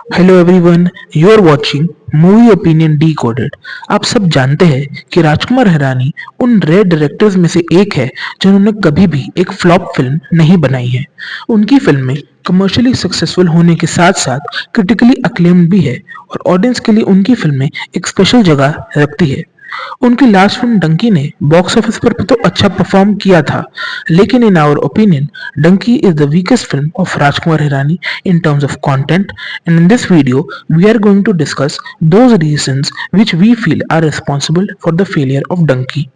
Hello everyone, you are watching movie opinion decoded. आप सब जानते हैं कि राजकुमार हिरानी उन रेयर डायरेक्टर्स में से एक है जिन्होंने कभी भी एक फ्लॉप फिल्म नहीं बनाई है। उनकी फिल्में कमर्शियली सक्सेसफुल होने के साथ साथ क्रिटिकली अक्लेम्ड भी है और ऑडियंस के लिए उनकी फिल्में एक स्पेशल जगह रखती है। उनकी लास्ट फिल्म डंकी ने बॉक्स ऑफिस पर तो अच्छा परफॉर्म किया था, लेकिन in our opinion Dunki is the weakest film of Rajkumar Hirani in terms of content, and in this video we are going to discuss those reasons which we feel are responsible for the failure of Donkey.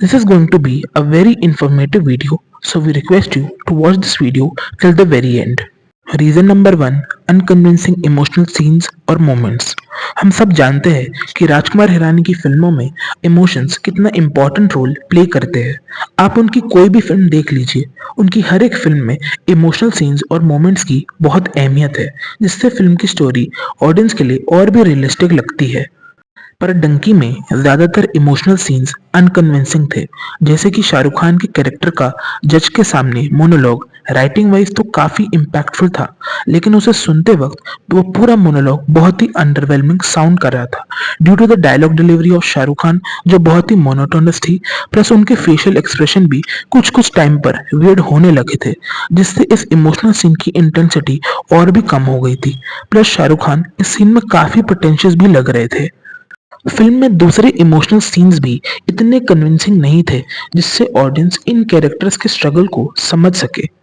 This is going to be a very informative video, so we request you to watch this video till the very end. Reason number one, unconvincing emotional scenes और moments. हम सब जानते हैं कि राजकुमार हिरानी की फिल्मों में emotions कितना इम्पोर्टेंट रोल प्ले करते हैं। आप उनकी कोई भी फिल्म देख लीजिए, उनकी हर एक फिल्म में इमोशनल सीन्स और मोमेंट्स की बहुत अहमियत है, जिससे फिल्म की स्टोरी ऑडियंस के लिए और भी रियलिस्टिक लगती है। पर डंकी में ज्यादातर इमोशनल सीन्स अनकन्विंसिंग थे, जैसे कि शाहरुख खान के कैरेक्टर का जज के सामने मोनोलॉग राइटिंग वाइज तो काफी इम्पैक्टफुल था, लेकिन उसे सुनते वक्त वो पूरा मोनोलॉग बहुत ही अंडरवेलमिंग साउंड कर रहा था due to the dialogue delivery of Shahrukh Khan जो बहुत ही मोनोटोनस थी। प्लस उनके फेशियल एक्सप्रेशन भी कुछ कुछ टाइम पर वियर्ड होने लगे थे, जिससे इस इमोशनल सीन की इंटेंसिटी और भी कम हो गई थी। प्लस शाहरुख खान इस सीन में काफी पोटेंशियस भी लग रहे थे। फिल्म में दूसरे इमोशनल सीन्स भी इतने कन्विंसिंग नहीं थे जिससे ऑडियंस इन कैरेक्टर्स के स्ट्रगल को समझ सके।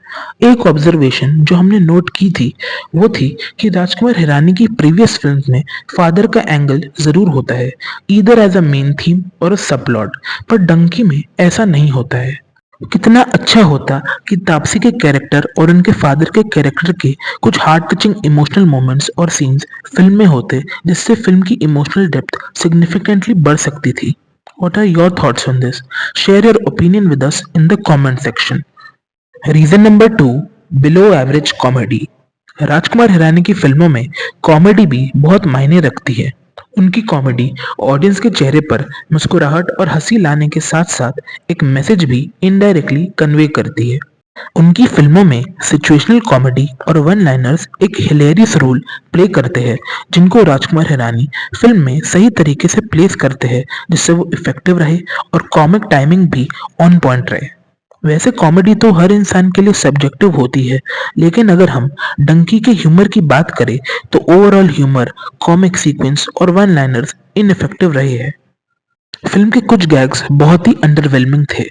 एक ऑब्जर्वेशन जो हमने नोट की थी वो थी कि राजकुमार हिरानी की प्रीवियस फिल्म्स में फादर का एंगल जरूर होता है, either as a main theme और अ सब प्लॉट, पर डंकी में ऐसा नहीं होता है। कितना अच्छा होता कि तापसी के कैरेक्टर और उनके फादर के कैरेक्टर के कुछ हार्ट टचिंग इमोशनल मोमेंट्स और सीन्स फिल्म में होते, जिससे फिल्म की इमोशनल डेप्थ सिग्निफिकेंटली बढ़ सकती थी। What are your thoughts on this? Share your opinion with us in the comment section. Reason number two, below average comedy. Rajkumar Hirani की फिल्मों में कॉमेडी भी बहुत मायने रखती है। उनकी कॉमेडी ऑडियंस के चेहरे पर मुस्कुराहट और हंसी लाने के साथ साथ एक मैसेज भी इनडायरेक्टली कन्वे करती है। उनकी फिल्मों में सिचुएशनल कॉमेडी और वन लाइनर्स एक हिलेरियस रोल प्ले करते हैं, जिनको राजकुमार हिरानी फिल्म में सही तरीके से प्लेस करते हैं, जिससे वो इफेक्टिव रहे और कॉमिक टाइमिंग भी ऑन पॉइंट रहे। वैसे कॉमेडी तो हर इंसान के लिए सब्जेक्टिव होती है, लेकिन अगर हम डंकी के ह्यूमर की बात करें तो ओवरऑल ह्यूमर, कॉमिक सीक्वेंस और वन लाइनर्स इनइफेक्टिव रहे हैं। फिल्म के कुछ गैग्स बहुत ही अंडरवेलमिंग थे,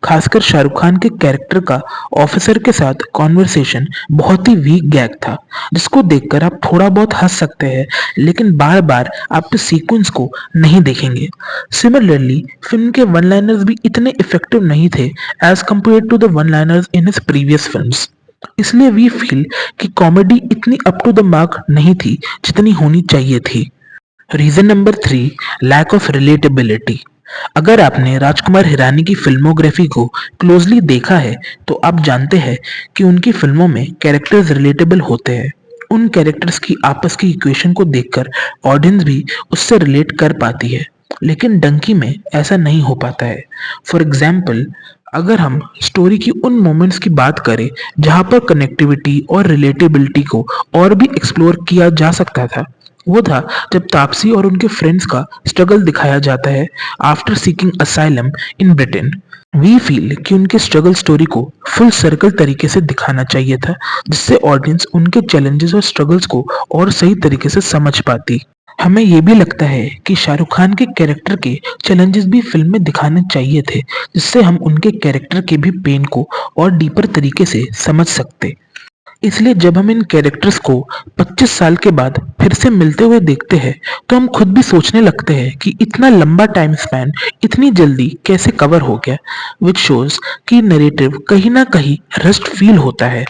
खासकर शाहरुख खान के कैरेक्टर का ऑफिसर के साथ कॉन्वर्सेशन बहुत ही वीक गैग था, जिसको देखकर आप थोड़ा बहुत हंस सकते हैं, लेकिन बार बार आप इस सीक्वेंस को नहीं देखेंगे। सिमिलरली फिल्म के वन लाइनर्स भी इतने इफेक्टिव नहीं थे as compared to the one liners in his previous films. इसलिए वी फील कि कॉमेडी इतनी अप टू द मार्क नहीं थी जितनी होनी चाहिए थी। Reason number three, lack of relatability. अगर आपने राजकुमार हिरानी की फिल्मोग्राफी को क्लोजली देखा है तो आप जानते हैं कि उनकी फिल्मों में कैरेक्टर्स रिलेटेबल होते हैं। उन कैरेक्टर्स की आपस की इक्वेशन को देखकर ऑडियंस भी उससे रिलेट कर पाती है, लेकिन डंकी में ऐसा नहीं हो पाता है। फॉर एग्जाम्पल, अगर हम स्टोरी की उन मोमेंट्स की बात करें जहां पर कनेक्टिविटी और रिलेटेबिलिटी को और भी एक्सप्लोर किया जा सकता था, वो था जब तापसी और उनके फ्रेंड्स का स्ट्रगल दिखाया जाता है after seeking asylum in Britain. We feel कि उनके स्ट्रगल स्टोरी को फुल सर्कल तरीके से दिखाना चाहिए था, जिससे ऑडियंस उनके चैलेंजेस और स्ट्रगल्स को और सही तरीके से समझ पाती। हमें ये भी लगता है कि शाहरुख खान के कैरेक्टर के चैलेंजेस भी फिल्म में दिखाने चाहिए थे, जिससे हम उनके कैरेक्टर के भी पेन को और डीपर तरीके से समझ सकते। इसलिए जब हम इन कैरेक्टर्स को 25 साल के बाद फिर से मिलते हुए देखते हैं तो हम खुद भी सोचने लगते हैं कि इतना लंबा टाइम स्पैन इतनी जल्दी कैसे कवर हो गया, विच शोज कि नरेटिव कहीं ना कहीं रस्ट फील होता है।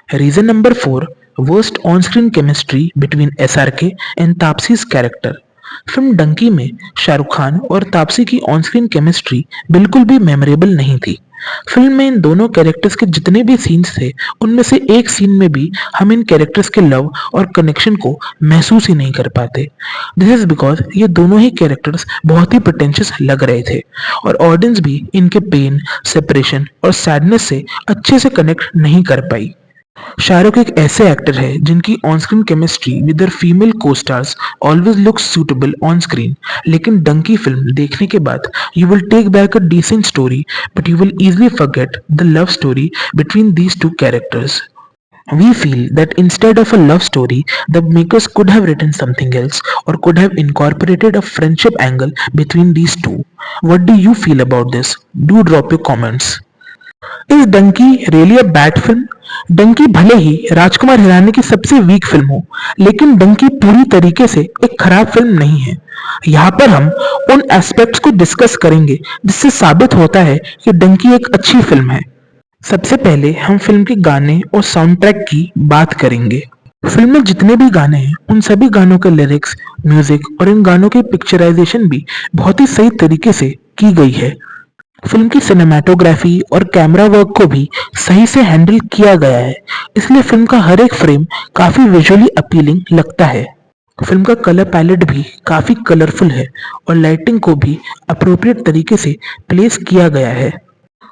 Reason number four, worst on screen chemistry between SRK and Taapsee's character. Film Dunki में शाहरुख खान और तापसी की ऑन स्क्रीन केमिस्ट्री बिल्कुल भी मेमोरेबल नहीं थी। फिल्म में इन दोनों कैरेक्टर्स के जितने भी सीन्स थे उनमें से एक सीन में भी हम इन कैरेक्टर्स के लव और कनेक्शन को महसूस ही नहीं कर पाते। दिस इज बिकॉज ये दोनों ही कैरेक्टर्स बहुत ही प्रिटेंशियस लग रहे थे और ऑडियंस भी इनके पेन, सेपरेशन और सैडनेस से अच्छे से कनेक्ट नहीं कर पाई। शाहरुख एक ऐसे एक्टर है जिनकी on screen chemistry with their female co-stars always looks suitable on screen, लेकिन डंकी फिल्म देखने के बाद you will take back a decent story but you will easily forget the love story between these two characters. We feel that instead of a love story, the makers could have written something else or could have incorporated a friendship angle between these two. What do you feel about this? Do drop your comments. Is Dunki really a bad film? Dunki भले ही राजकुमार हिरानी की सबसे week film हो, लेकिन डंकी पूरी तरीके से एक खराब फिल्म नहीं है। यहाँ पर हम उन एस्पेक्ट्स को डिस्कस करेंगे जिससे साबित होता है कि डंकी एक अच्छी फिल्म है। सबसे पहले हम फिल्म के गाने और साउंड ट्रैक की बात करेंगे। फिल्म में जितने भी गाने हैं उन सभी गानों के लिरिक्स, म्यूजिक और इन गानों की पिक्चराइजेशन भी बहुत ही सही तरीके से की गई है। फिल्म की सिनेमैटोग्राफी और कैमरा वर्क को भी सही से हैंडल किया गया है, इसलिए फिल्म का हर एक फ्रेम काफी विजुअली अपीलिंग लगता है। फिल्म का कलर पैलेट भी काफी कलरफुल है और लाइटिंग को भी अप्रोप्रिएट तरीके से प्लेस किया गया है।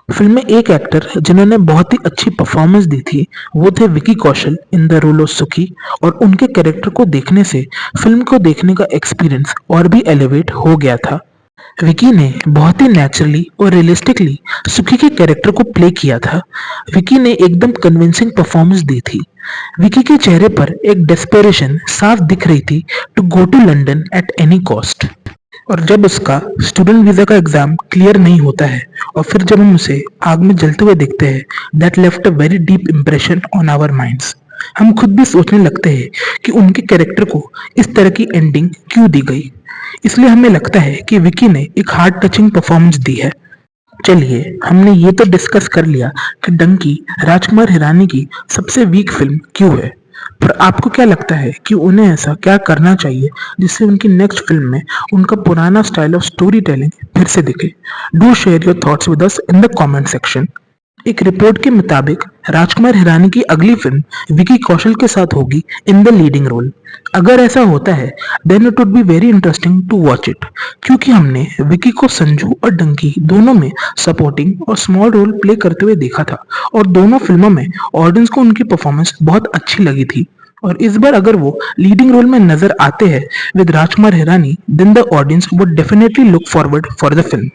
फिल्म में एक एक्टर जिन्होंने बहुत ही अच्छी परफॉर्मेंस दी थी वो थे Vicky Kaushal in the role of सुखी, और उनके कैरेक्टर को देखने से फिल्म को देखने का एक्सपीरियंस और भी एलिवेट हो गया था। विकी ने बहुत ही नेचुरली और रियलिस्टिकली सुखी के कैरेक्टर को प्ले किया था। विकी ने एकदम कन्विंसिंग परफॉर्मेंस दी थी। विकी के चेहरे पर एक डेस्परेशन साफ दिख रही थी to go to London at any cost. और जब उसका स्टूडेंट वीजा का एग्जाम क्लियर नहीं होता है और फिर जब हम उसे आग में जलते हुए देखते हैं, that left a very deep impression on our minds. हम खुद भी सोचने लगते हैं कि उनके कैरेक्टर को इस तरह की एंडिंग क्यों दी गई। इसलिए हमें लगता है कि विकी ने एक हार्ट टचिंग परफॉर्मेंस दी है। चलिए, हमने ये तो डिस्कस कर लिया कि डंकी राजकुमार हिरानी की सबसे वीक फिल्म क्यों है, पर आपको क्या लगता है कि उन्हें ऐसा क्या करना चाहिए जिससे उनकी नेक्स्ट फिल्म में उनका पुराना स्टाइल ऑफ स्टोरी टेलिंग फिर से दिखे? Do share your thoughts with us in the comment section. एक रिपोर्ट के मुताबिक राजकुमार हिरानी की अगली फिल्म विकी कौशल के साथ होगी इन द लीडिंग रोल। अगर ऐसा होता है then it would be very interesting to watch it, क्योंकि हमने विकी को संजू और डंकी दोनों में सपोर्टिंग और स्मॉल रोल प्ले करते हुए देखा था, और दोनों फिल्मों में ऑडियंस को उनकी परफॉर्मेंस बहुत अच्छी लगी थी। और इस बार अगर वो लीडिंग रोल में नजर आते हैं with Rajkumar Hirani, then the audience would definitely look forward for the film.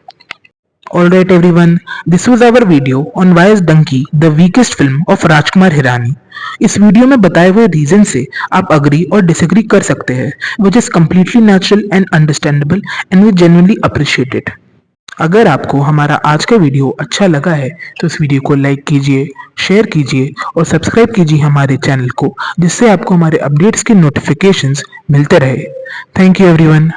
Alright everyone, this was our video on why is Donkey the weakest film of Rajkumar Hirani. इस वीडियो में बताए हुए रीजन से आप अग्री और डिसएग्री कर सकते हैं, which is completely natural and understandable and we genuinely appreciate it. अगर आपको हमारा आज का वीडियो अच्छा लगा है तो इस वीडियो को लाइक कीजिए, शेयर कीजिए और सब्सक्राइब कीजिए हमारे चैनल को, जिससे आपको हमारे अपडेट्स के नोटिफिकेशंस मिलते रहे। Thank you everyone.